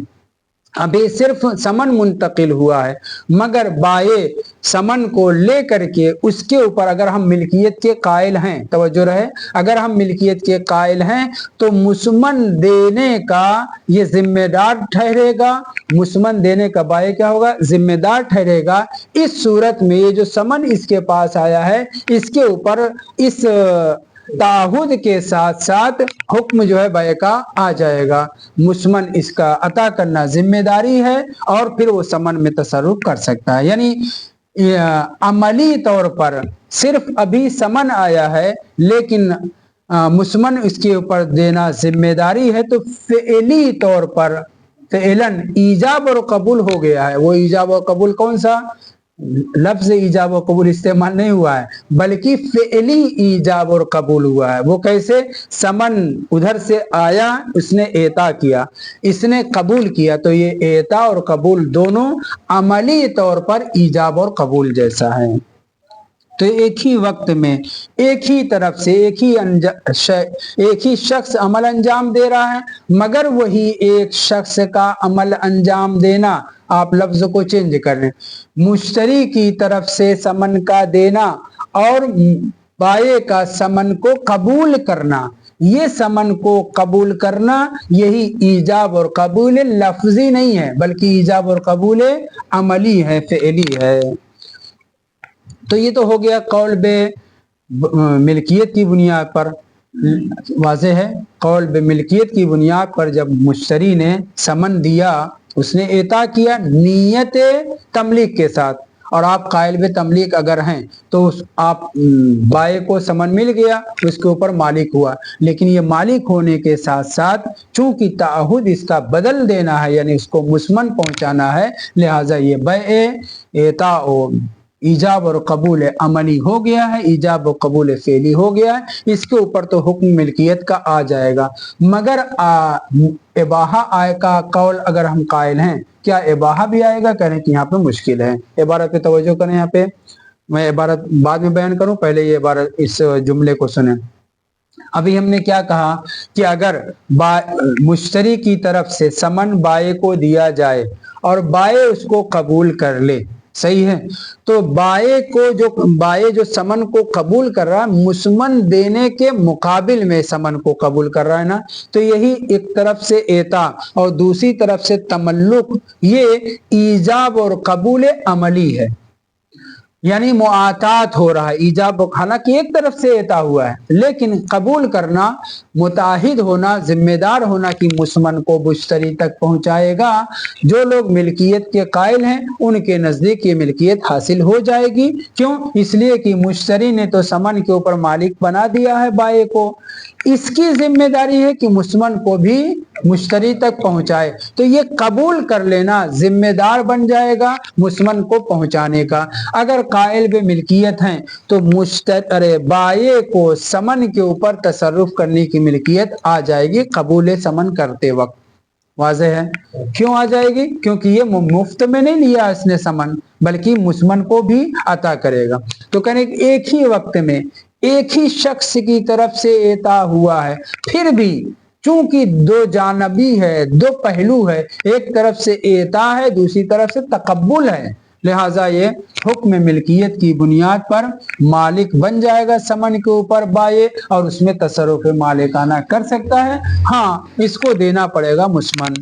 अभी सिर्फ समन मुंतकिल हुआ है, मगर बाये समन को ले करके उसके ऊपर अगर हम मिल्कियत के कायल हैं, तवज्जो रहे, अगर हम मिल्कियत के कायल हैं तो मुसमन देने का ये जिम्मेदार ठहरेगा, मुसमन देने का बाये क्या होगा, जिम्मेदार ठहरेगा। इस सूरत में ये जो समन इसके पास आया है, इसके ऊपर इस ताहुद के साथ साथ हुक्म जो है बय का आ जाएगा। मुसमन इसका अता करना जिम्मेदारी है और फिर वो समन में तसर्रुफ कर सकता है। यानी अमली तौर पर सिर्फ अभी समन आया है, लेकिन मुसमन इसके ऊपर देना जिम्मेदारी है, तो फ़िअली तौर पर फ़िअलन ईजाब और कबूल हो गया है। वो ईजाब और कबूल कौन सा, लफ्ज ईजाब और कबूल इस्तेमाल नहीं हुआ है, बल्कि फ़िअली ईजाब और कबूल हुआ है। वो कैसे, समन उधर से आया, उसने एता किया, इसने कबूल किया, तो ये एता और कबूल दोनों अमली तौर पर ईजाब और कबूल जैसा है। तो एक ही वक्त में एक ही तरफ से एक ही शख्स अमल अंजाम दे रहा है, मगर वही एक शख्स का अमल अंजाम देना, आप लफ्ज को चेंज करें, मुश्तरी की तरफ से समन का देना और बाये का समन को कबूल करना, ये समन को कबूल करना यही ईजाब और कबूल लफ्जी नहीं है, बल्कि ईजाब और कबूल अमली है, फ़िअली है। तो ये तो हो गया कौल बे मिल्कियत की बुनियाद पर, वाज़ेह है, कौल बे मिल्कियत की बुनियाद पर जब मुश्तरी ने समन दिया, उसने एता किया नीयत तमलीक के साथ, और आप कायल बे तमलीक अगर हैं तो आप बाये को समन मिल गया, उसके ऊपर मालिक हुआ, लेकिन ये मालिक होने के साथ साथ चूंकि ताहुद इसका बदल देना है, यानी उसको मुसमन पहुंचाना है, लिहाजा ये बय एता ईजाब और कबूल अमली हो गया है, ईजाब और कबूल फ़ेली हो गया है, इसके ऊपर तो हुक्म मिल्कियत का आ जाएगा। मगर इबाहा आय का कौल अगर हम कायल हैं, क्या इबाहा भी आएगा, कह रहे हैं कि यहाँ पे मुश्किल है। इबारत पे तवज्जो करें, यहाँ पे मैं इबारत बाद में बयान करूं, पहले ये इबारत, इस जुमले को सुने। अभी हमने क्या कहा कि अगर मुश्तरी की तरफ से समन बाये को दिया जाए और बाये उसको कबूल कर ले, सही है, तो बाये जो समन को कबूल कर रहा है, मुसमन देने के मुकाबिल में समन को कबूल कर रहा है ना, तो यही एक तरफ से एता और दूसरी तरफ से तमल्लुक, ये ईजाब और कबूल अमली है, यानी मुआतात हो रहा है। ईजाब हालांकि एक तरफ से एता हुआ है, लेकिन कबूल करना, मुताहिद होना, जिम्मेदार होना कि मुसमन को मुश्तरी तक पहुंचाएगा। जो लोग मिल्कियत के कायल हैं उनके नज़दीक ये मिल्कियत हासिल हो जाएगी। क्यों? इसलिए कि मुश्तरी ने तो समन के ऊपर मालिक बना दिया है बाये को, इसकी जिम्मेदारी है कि मुसमन को भी मुश्तरी तक पहुंचाए, तो ये कबूल कर लेना जिम्मेदार बन जाएगा मुसमन को पहुंचाने का। अगर कायल बे मिल्कियत हैं तो बाये को समन के ऊपर तसर्रुफ करने की मिल्कियत आ जाएगी कबूल समन करते वक्त। वाज़ेह है, क्यों आ जाएगी? क्योंकि ये मुफ्त में नहीं लिया इसने समन, बल्कि मुसमन को भी अता करेगा। तो कहने एक ही वक्त में एक ही शख्स की तरफ से एता हुआ है, फिर भी चूंकि दो जानबी है, दो पहलू है, एक तरफ से एता है, दूसरी तरफ से तकब्बुल है, लिहाजा ये हुक्म मिल्कियत की बुनियाद पर मालिक बन जाएगा समन के ऊपर बाये, और उसमें तसर्रुफ मालिकाना कर सकता है। हाँ, इसको देना पड़ेगा मुसमन।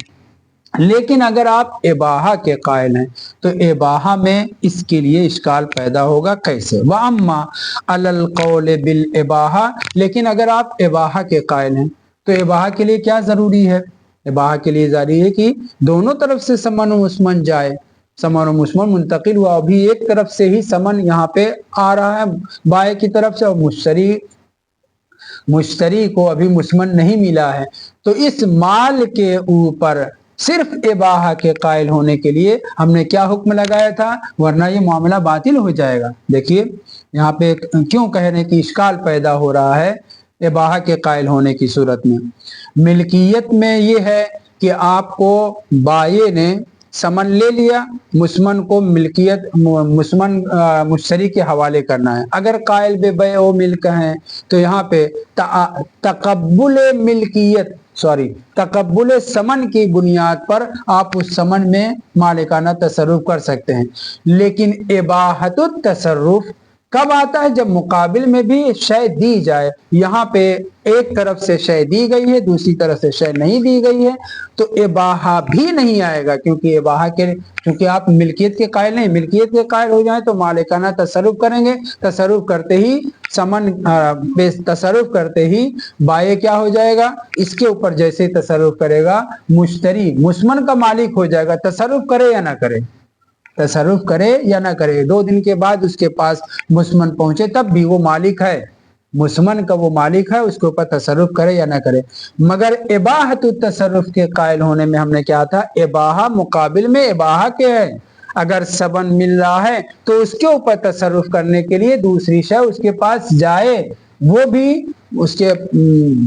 लेकिन अगर आप इबाहा के कायल हैं तो इबाहा में इसके लिए इश्काल पैदा होगा, कैसे? व अम्मा अलल कौल बिल इबाहा, लेकिन अगर आप इबाहा के कायल हैं तो इबाहा के लिए क्या जरूरी है? इबाहा के लिए जरूरी है कि दोनों तरफ से समन और मुसमन जाए, समन और मुसमन मुंतकिल हुआ, अभी एक तरफ से ही समन यहाँ पे आ रहा है बाये की तरफ से, और मुश्तरी को अभी मुसमन नहीं मिला है, तो इस माल के ऊपर सिर्फ इबाहा के कायल होने के लिए हमने क्या हुक्म लगाया था, वरना ये मामला बातिल हो जाएगा। देखिए यहाँ पे क्यों कह रहे हैं कि इश्काल पैदा हो रहा है इबाहा के कायल होने की सूरत में। मिल्कियत में ये है कि आपको बाये ने समन ले लिया, मुसमन को मिल्कियत मुश्तरी के हवाले करना है। अगर कायल बे बय ओ मिल्क हैं तो यहाँ पे तकब्बुल मिल्कियत تقبل سمن کی بنیاد پر آپ اس سمن میں مالکانہ تصرف کر سکتے ہیں، لیکن اباحت التصرف کب آتا ہے؟ جب مقابل میں بھی شے دی جائے۔ یہاں پہ ایک طرف سے شے دی گئی ہے، دوسری طرف سے شے نہیں دی گئی ہے، تو اباحہ بھی نہیں آئے گا، کیونکہ آپ ملکیت کے قائل نہیں، ملکیت کے قائل ہو جائیں تو مالکانہ تصرف کریں گے، تصرف کرتے ہی بائع کیا ہو جائے گا؟ اس کے اوپر جیسے تصرف کرے گا مشتری مسمن کا مالک ہو جائے گا، تصرف کرے یا نہ کرے، تصرف کرے یا نہ کرے۔ 2 دن کے بعد اس کے پاس مسمن پہنچے تب بھی وہ مالک ہے، مسمن کا وہ مالک ہے، اس کے اوپر تصرف کرے یا نہ کرے۔ مگر اباحت التصرف کے قائل ہونے میں ہم نے کیا تھا؟ اباحہ مقابل میں اباحہ کے ہے، اگر سبن مل رہا ہے تو اس کے اوپر تصرف کرنے کے لیے دوسری شے اس کے پاس جائے، وہ بھی اس کے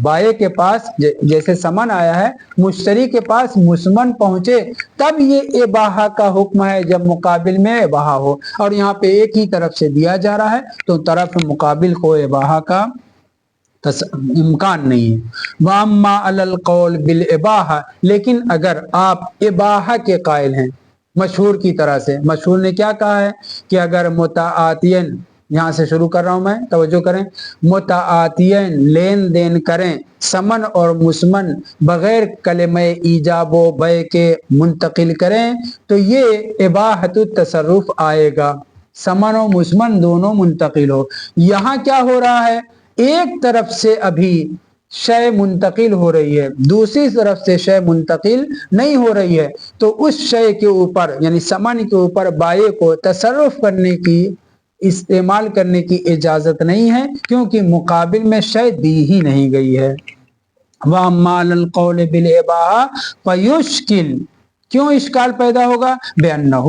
بائع کے پاس جیسے سمن آیا ہے، مشتری کے پاس مسمن پہنچے تب یہ اباحہ کا حکم ہے، جب مقابل میں اباحہ ہو، اور یہاں پہ ایک ہی طرف سے دیا جا رہا ہے تو طرف مقابل کو اباحہ کا امکان نہیں ہے۔ وَأَمَّا عَلَى الْقَوْلِ بِالْإِبَاحَةِ، لیکن اگر آپ اباحہ کے قائل ہیں مشہور کی طرح سے، مشہور نے کیا کہا ہے کہ اگر متعاتین، یہاں سے شروع کر رہا ہوں میں، توجہ کریں، متعاتین لین دین کریں سمن اور مسمن بغیر کلمہ ایجاب و بیع کے منتقل کریں تو یہ اباحت التصرف آئے گا، سمن و مسمن دونوں منتقل ہو۔ یہاں کیا ہو رہا ہے؟ ایک طرف سے ابھی شے منتقل ہو رہی ہے، دوسری طرف سے شے منتقل نہیں ہو رہی ہے، تو اس شے کے اوپر یعنی سمن کے اوپر بائع کو تصرف کرنے کی، استعمال کرنے کی اجازت نہیں ہے، کیونکہ مقابل میں شے دی ہی نہیں گئی ہے۔ وَأَمَّا عَلَى الْقَوْلِ بِالْإِبَاحَةِ فَيُشْكِلُ، کیوں اشکال پیدا ہوگا؟ بِأَنَّهُ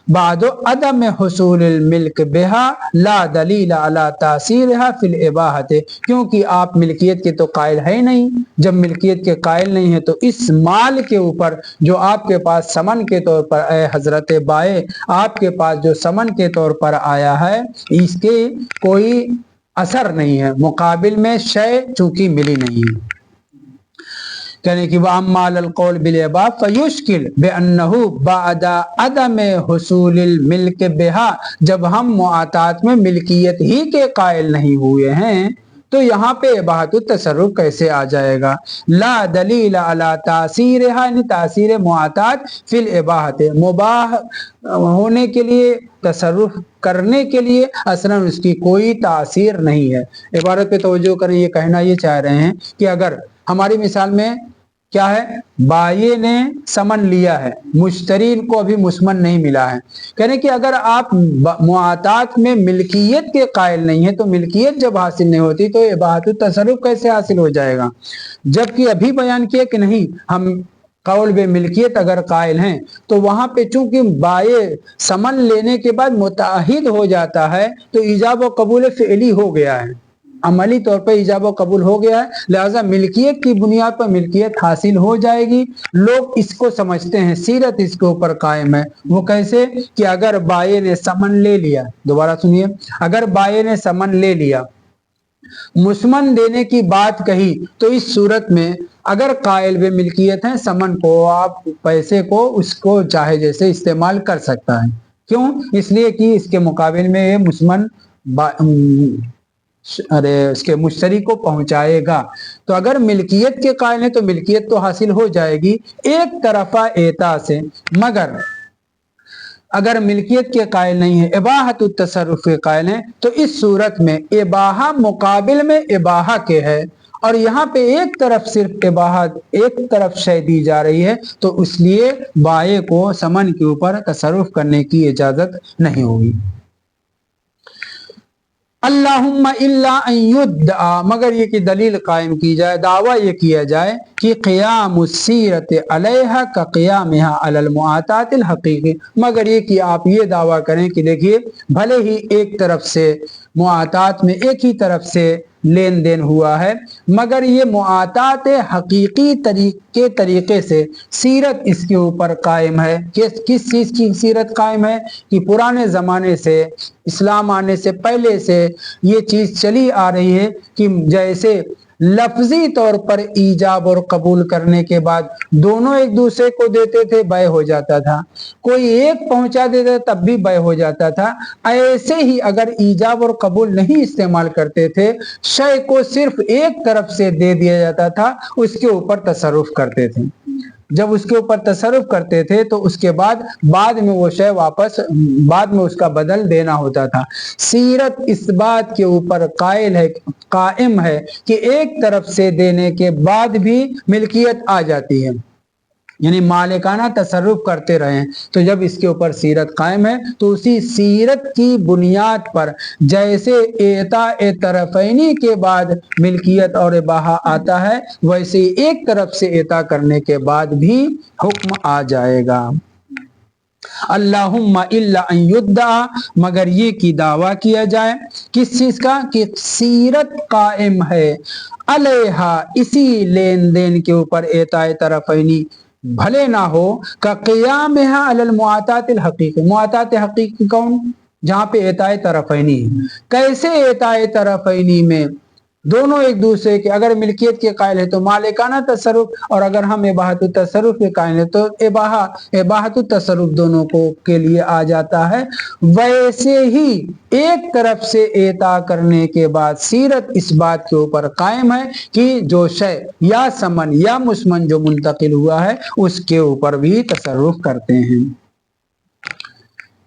بعد عدم حصول الملک بها لا دلیل علی تاثیرها فی الاباحة، کیونکہ آپ ملکیت کے تو قائل ہے نہیں، جب ملکیت کے قائل نہیں ہے تو اس مال کے اوپر جو آپ کے پاس سمن کے طور پر اے حضرت بائع، آپ کے پاس جو سمن کے طور پر آیا ہے اس کے کوئی اثر نہیں ہے، مقابل میں شے چونکہ ملی نہیں ہے۔ کہنے کی وَأَمَّا عَلَى الْقَوْلِ بِالْإِبَاحَةِ فَيُشْكِلُ بِأَنَّهُ بَعْدَ عَدَمِ حُصُولِ الْمِلْكِ بِهَا، جب ہم معاطات میں ملکیت ہی کے قائل نہیں ہوئے ہیں تو یہاں پہ اباحت التصرف کیسے آ جائے گا؟ لا دلیل علی تاثیرها، یعنی تاثیر معاطات فی الاباحة، مباح ہونے کے لیے، تصرف کرنے کے لیے اصلا اس کی کوئی تاثیر نہیں ہے۔ عبارت پہ توجہ کریں، یہ کہنا یہ چاہ رہے ہیں کہ اگر ہماری مثال میں کیا ہے، بائع نے سمن لیا ہے، مشتری کو ابھی مسمن نہیں ملا ہے، کہنے کہ اگر آپ معاطات میں ملکیت کے قائل نہیں ہیں تو ملکیت جب حاصل نہیں ہوتی تو اباحت التصرف کیسے حاصل ہو جائے گا؟ جبکہ ابھی بیان کیا کہ نہیں، ہم قول بے ملکیت اگر قائل ہیں تو وہاں پہ چونکہ بائع سمن لینے کے بعد متعہد ہو جاتا ہے تو ایجاب و قبول فعلی ہو گیا ہے، عملی طور پر ایجاب و قبول ہو گیا ہے، لہذا ملکیت کی بنیاد پر ملکیت حاصل ہو جائے گی۔ لوگ اس کو سمجھتے ہیں، سیرت اس کے اوپر قائم ہے، وہ کیسے کہ اگر بائع نے سمن لے لیا، دوبارہ سنیے، اگر بائع نے سمن لے لیا، مسمن دینے کی بات کہی تو اس صورت میں اگر قائل بے ملکیت ہیں سمن کو، آپ پیسے کو اس کو چاہے جیسے استعمال کر سکتا ہے، کیوں؟ اس لیے کہ اس کے مقابل میں یہ مسمن اس کے مشتری کو پہنچائے گا، تو اگر ملکیت کے قائل ہیں تو ملکیت تو حاصل ہو جائے گی ایک طرفہ اعطاء سے، مگر اگر ملکیت کے قائل نہیں ہے، اباحت التصرف کے قائل ہیں، تو اس صورت میں اباحہ مقابل میں اباحہ کے ہے، اور یہاں پہ ایک طرف صرف اباحت، ایک طرف شے دی جا رہی ہے، تو اس لیے بائع کو سمن کے اوپر تصرف کرنے کی اجازت نہیں ہوگی۔ اللہم الا ان یدعا، مگر یہ کہ دلیل قائم کی جائے، دعویٰ یہ کیا جائے کہ قیام السیرت علیہا کا قیامہا علی المعاطات الحقیقی، مگر یہ کہ آپ یہ دعویٰ کریں کہ دیکھیے بھلے ہی ایک طرف سے معاطات میں ایک ہی طرف سے لین دین ہوا ہے، مگر یہ معاطات حقیقی طریقے سے سیرت اس کے اوپر قائم ہے۔ کس چیز کی سیرت قائم ہے؟ کہ پرانے زمانے سے، اسلام آنے سے پہلے سے یہ چیز چلی آ رہی ہے کہ جیسے लफ्जी तौर पर ईजाब और कबूल करने के बाद दोनों एक दूसरे को देते थे, बै हो जाता था। कोई एक पहुंचा देता तब भी बै हो जाता था। ऐसे ही अगर ईजाब और कबूल नहीं इस्तेमाल करते थे, शय को सिर्फ एक तरफ से दे दिया जाता था, उसके ऊपर तसर्रुफ करते थे। जब उसके ऊपर तसर्रुफ करते थे तो उसके बाद में वो शय वापस बाद में उसका बदल देना होता था। सीरत इस बात के ऊपर कायम है कि एक तरफ से देने के बाद भी मिल्कियत आ जाती है, यानी मालिकाना तसर्रुफ करते रहे। तो जब इसके ऊपर सीरत कायम है तो उसी सीरत की बुनियाद पर जैसे एता तरफैनी के बाद मिल्कियत और इबाहा आता है, वैसे ही एक तरफ से एता करने के बाद भी हुक्म आ जाएगा। अल्लाहुम्मा इल्ला अन युद्दा, मगर ये कि दावा किया जाए किस चीज का, कि सीरत कायम है अलैहा, इसी लेन देन के ऊपर एताए तरफैनी, भले ना हो का क़ियाम है अलल मुआतातिल हकीकी। मुआतात हकीकी कौन, जहाँ पे एताए तरफैनी। कैसे एताए तरफैनी में दोनों एक दूसरे के, अगर मिल्कियत के कायल है तो मालिकाना तसर्रुफ, और अगर हम इबाहतुत तसर्रुफ के कायल है तो इबाहतुत तसर्रुफ दोनों को के लिए आ जाता है। वैसे ही एक तरफ से एता करने के बाद सीरत इस बात के ऊपर कायम है कि जो शय या समन या मुस्मन जो मुंतकिल हुआ है उसके ऊपर भी तसर्रुफ करते हैं।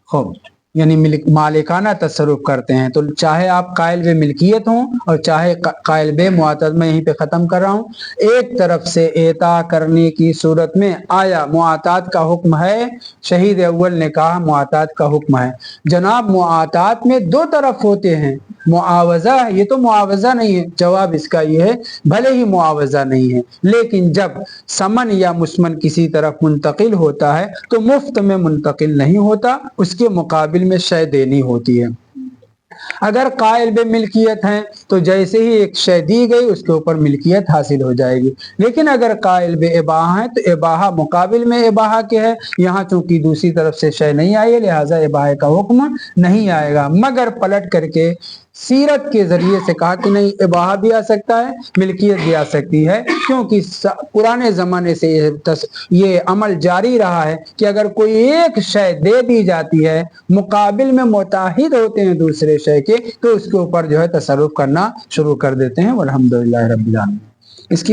खूब, यानी मालिकाना तसर्रुफ करते हैं। तो चाहे आप कायल बे मिल्कियत हों और चाहे कायल बे मुआतद, मैं यहीं पे ख़त्म कर रहा हूँ। एक तरफ से एता करने की सूरत में आया मुआतात का हुक्म है, शहीद अव्वल ने कहा मुआतात का हुक्म है। जनाब मुआतात में दो तरफ होते हैं, मुआवजा, ये तो मुआवजा नहीं है, जवाब इसका ये है भले ही मुआवजा नहीं है, लेकिन जब समन या मुस्मन किसी तरफ मुंतकिल होता है तो मुफ्त में मुंतकिल नहीं होता, उसके मुकाबिल में शय देनी होती है। अगर कायल बे मिल्कियत हैं तो जैसे ही एक शय दी गई उसके ऊपर मिल्कियत हासिल हो जाएगी। लेकिन अगर कायल बे इबाहा है तो इबाहा मुकाबिल में इबाहा के है, यहाँ चूंकि दूसरी तरफ से शय नहीं आई है लिहाजा इबाहा का हुक्म नहीं आएगा। मगर पलट करके सीरत के जरिए से कहा कि नहीं, इबाहा भी आ सकता है, मिल्कियत भी आ सकती है, क्योंकि पुराने जमाने से ये अमल जारी रहा है कि अगर कोई एक शय दे दी जाती है, मुकाबिल में मुताहिद होते हैं दूसरे शय के, तो उसके ऊपर जो है तसर्रुफ करना शुरू कर देते हैं। वल्हम्दुलिल्लाह रब्बिल आलमीन। इसकी